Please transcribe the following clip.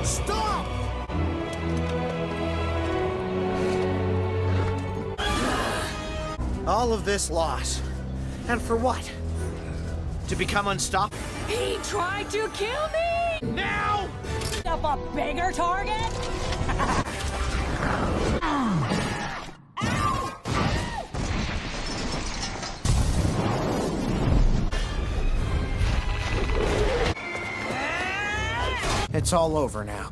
Stop! All of this loss. And for what? To become unstoppable? He tried to kill me! Now! Up a bigger target? It's all over now.